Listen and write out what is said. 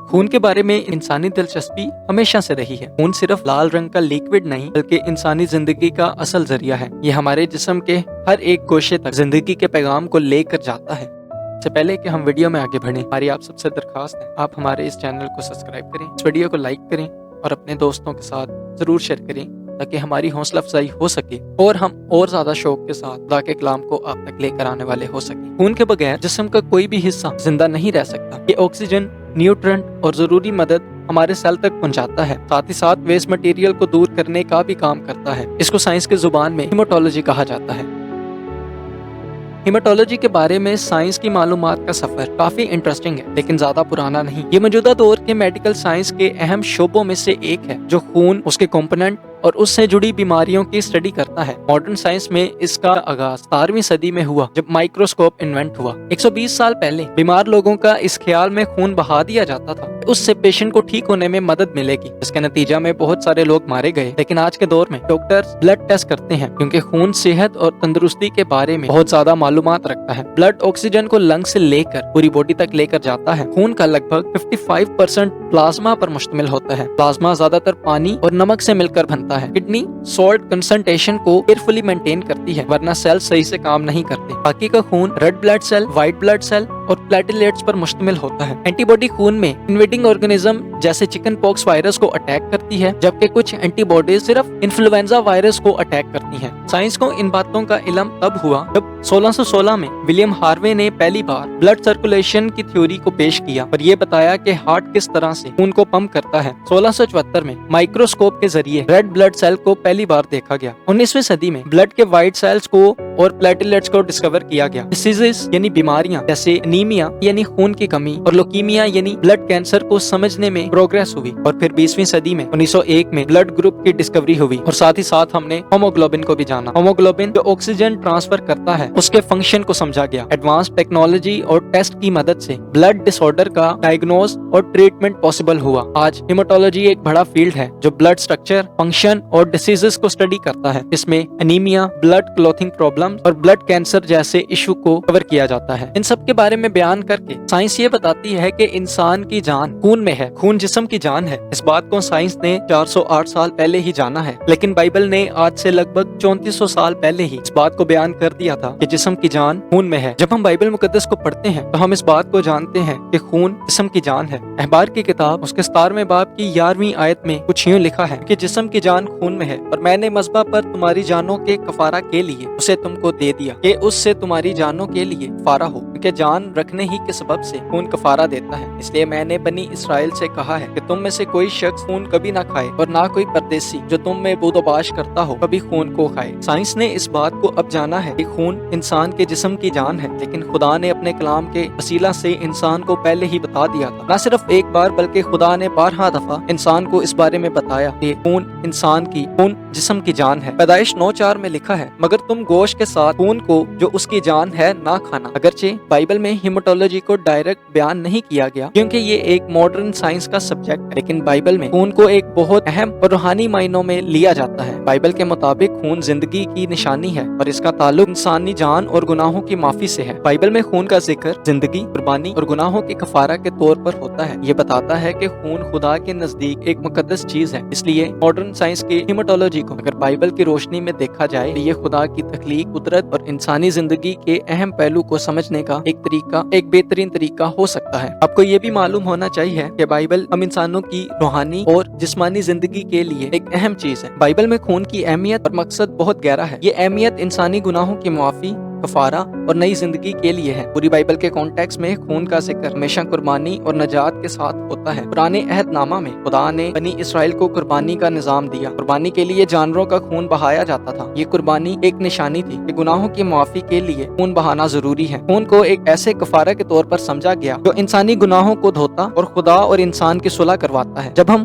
خون کے بارے میں انسانی دلچسپی ہمیشہ سے رہی ہے۔ خون صرف لال رنگ کا لیکوڈ نہیں بلکہ انسانی زندگی کا اصل ذریعہ ہے۔ یہ ہمارے جسم کے ہر ایک گوشے تک زندگی کے پیغام کو لے کر جاتا ہے۔ اس سے پہلے کہ ہم ویڈیو میں آگے بڑھیں، ہماری آپ سب سے درخواست ہے آپ ہمارے اس چینل کو سبسکرائب کریں، اس ویڈیو کو لائک کریں اور اپنے دوستوں کے ساتھ ضرور شیئر کریں تاکہ ہماری حوصلہ افزائی ہو سکے اور ہم اور زیادہ شوق کے ساتھ خدا کے کلام کو آپ تک لے کر آنے والے ہو سکیں۔ خون کے بغیر جسم کا کوئی بھی حصہ زندہ نہیں رہ سکتا۔ یہ آکسیجن، نیوٹرنٹ اور ضروری مدد ہمارے سیل تک پہنچاتا ہے، ساتھ ہی ساتھ ویسٹ مٹیریل کو دور کرنے کا بھی کام کرتا ہے۔ اس کو سائنس کی زبان میں ہیماٹولوجی کہا جاتا ہے۔ ہیماٹولوجی کے بارے میں سائنس کی معلومات کا سفر کافی انٹرسٹنگ ہے لیکن زیادہ پرانا نہیں۔ یہ موجودہ دور کے میڈیکل سائنس کے اہم شعبوں میں سے ایک ہے جو خون، اس کے کمپوننٹ اور اس سے جڑی بیماریوں کی اسٹڈی کرتا ہے۔ ماڈرن سائنس میں اس کا آغاز 17ویں صدی میں ہوا جب مائکروسکوپ انوینٹ ہوا۔ 120 سال پہلے بیمار لوگوں کا اس خیال میں خون بہا دیا جاتا تھا اس سے پیشنٹ کو ٹھیک ہونے میں مدد ملے گی، اس کے نتیجہ میں بہت سارے لوگ مارے گئے۔ لیکن آج کے دور میں ڈاکٹرز بلڈ ٹیسٹ کرتے ہیں کیونکہ خون صحت اور تندرستی کے بارے میں بہت زیادہ معلومات رکھتا ہے۔ بلڈ آکسیجن کو لنگ سے لے کر پوری باڈی تک لے کر جاتا ہے۔ خون کا لگ بھگ 55% پلازما پر مشتمل ہوتا ہے۔ پلازما زیادہ تر پانی اور نمک سے مل کر بنتا ہے۔ کڈنی سالٹ کنسنٹریشن کو کیئرفلی مینٹین کرتی ہے ورنہ سیل صحیح سے کام نہیں کرتے۔ باقی کا خون red blood cell, white blood cell اور پلیٹلیٹس پر مشتمل ہوتا ہے۔ اینٹی باڈی خون میں انویڈنگ آرگنزم جیسے چکن پاکس وائرس کو اٹیک کرتی ہے جبکہ کچھ اینٹی باڈیز صرف انفلوئنزا وائرس کو اٹیک کرتی ہیں۔ سائنس کو ان باتوں کا علم تب ہوا جب 1616 میں ولیم ہاروے نے پہلی بار بلڈ سرکولیشن کی تھیوری کو پیش کیا اور یہ بتایا کہ ہارٹ کس طرح سے خون کو پمپ کرتا ہے۔ 1674 میں مائکروسکوپ کے ذریعے ریڈ بلڈ سیل کو پہلی بار دیکھا گیا۔ 19ویں صدی میں بلڈ کے وائٹ سیلز کو اور پلیٹلیٹس کو ڈسکور کیا گیا۔ ڈیزیزز یعنی بیماریاں جیسے انیمیا یعنی خون کی کمی اور لوکیمیا یعنی بلڈ کینسر کو سمجھنے میں پروگریس ہوئی اور پھر 20ویں صدی میں 1901 میں بلڈ گروپ کی ڈسکوری ہوئی اور ساتھ ہی ساتھ ہم نے ہوموگلوبن کو بھی جانا۔ ہوموگلوبن جو آکسیجن ٹرانسفر کرتا ہے اس کے فنکشن کو سمجھا گیا۔ ایڈوانس ٹیکنالوجی اور ٹیسٹ کی مدد سے بلڈ ڈس آرڈر کا ڈائگنوز اور ٹریٹمنٹ پاسبل ہوا۔ آج ہیماٹولوجی ایک بڑا فیلڈ ہے جو بلڈ سٹرکچر، فنکشن اور ڈیزیزز کو اسٹڈی کرتا ہے۔ اس میں انیمیا، بلڈ کلوتنگ پرابلم اور بلڈ کینسر جیسے ایشو کو کور کیا جاتا ہے۔ ان سب کے بارے میں بیان کر کے سائنس یہ بتاتی ہے کہ انسان کی جان خون میں ہے، خون جسم کی جان ہے۔ اس بات کو سائنس نے 408 سال پہلے ہی جانا ہے لیکن بائبل نے آج سے لگ بھگ 3400 سال پہلے ہی اس بات کو بیان کر دیا تھا کہ جسم کی جان خون میں ہے۔ جب ہم بائبل مقدس کو پڑھتے ہیں تو ہم اس بات کو جانتے ہیں کہ خون جسم کی جان ہے۔ احبار کی کتاب اس کے 17ویں باب کی 11ویں آیت میں کچھ یوں لکھا ہے کہ جسم کی جان خون میں ہے اور میں نے مذبح پر تمہاری جانوں کے کفارہ کے لیے اسے تم کو دے دیا کہ اس سے تمہاری جانوں کے لیے کفارہ ہو، کیونکہ جان رکھنے ہی کے سبب سے خون کفارہ دیتا ہے۔ اس لیے میں نے بنی اسرائیل سے کہا ہے کہ تم میں سے کوئی شخص خون کبھی نہ کھائے اور نہ کوئی پردیسی جو تم میں بود و باش کرتا ہو کبھی خون کو کھائے۔ سائنس نے اس بات کو اب جانا ہے کہ خون انسان کے جسم کی جان ہے لیکن خدا نے اپنے کلام کے وسیلہ سے انسان کو پہلے ہی بتا دیا تھا۔ نہ صرف ایک بار بلکہ خدا نے 12 دفعہ انسان کو اس بارے میں بتایا کہ خون جسم کی جان ہے۔ پیدائش 9:4 میں لکھا ہے مگر تم گوشت کے ساتھ خون کو جو اس کی جان ہے نہ کھانا۔ اگرچہ بائبل میں ہیماٹولوجی کو ڈائریکٹ بیان نہیں کیا گیا کیونکہ یہ ایک ماڈرن سائنس کا سبجیکٹ ہے، لیکن بائبل میں خون کو ایک بہت اہم اور روحانی معنوں میں لیا جاتا ہے۔ بائبل کے مطابق خون زندگی کی نشانی ہے اور اس کا تعلق انسانی جان اور گناہوں کی معافی سے ہے۔ بائبل میں خون کا ذکر زندگی، قربانی اور گناہوں کے کفارہ کے طور پر ہوتا ہے۔ یہ بتاتا ہے کہ خون خدا کے نزدیک ایک مقدس چیز ہے۔ اس لیے ماڈرن سائنس کی ہیماٹولوجی کو اگر بائبل کی روشنی میں دیکھا جائے تو یہ خدا کی تخلیق، قدرت اور انسانی زندگی کے اہم پہلو کو سمجھنے کا ایک بہترین طریقہ ہو سکتا ہے۔ آپ کو یہ بھی معلوم ہونا چاہیے کہ بائبل ہم انسانوں کی روحانی اور جسمانی زندگی کے لیے ایک اہم چیز ہے۔ بائبل میں خون کی اہمیت اور مقصد بہت گہرا ہے۔ یہ اہمیت انسانی گناہوں کی معافی، کفارہ اور نئی زندگی کے لیے ہے۔ پوری بائبل کے کانٹیکس میں خون کا ذکر ہمیشہ قربانی اور نجات کے ساتھ ہوتا ہے۔ پرانے عہد نامہ میں خدا نے بنی اسرائیل کو قربانی کا نظام دیا۔ قربانی کے لیے جانوروں کا خون بہایا جاتا تھا۔ یہ قربانی ایک نشانی تھی کہ گناہوں کی معافی کے لیے خون بہانا ضروری ہے۔ خون کو ایک ایسے کفارہ کے طور پر سمجھا گیا جو انسانی گناہوں کو دھوتا اور خدا اور انسان کی صلح کرواتا ہے۔ جب ہم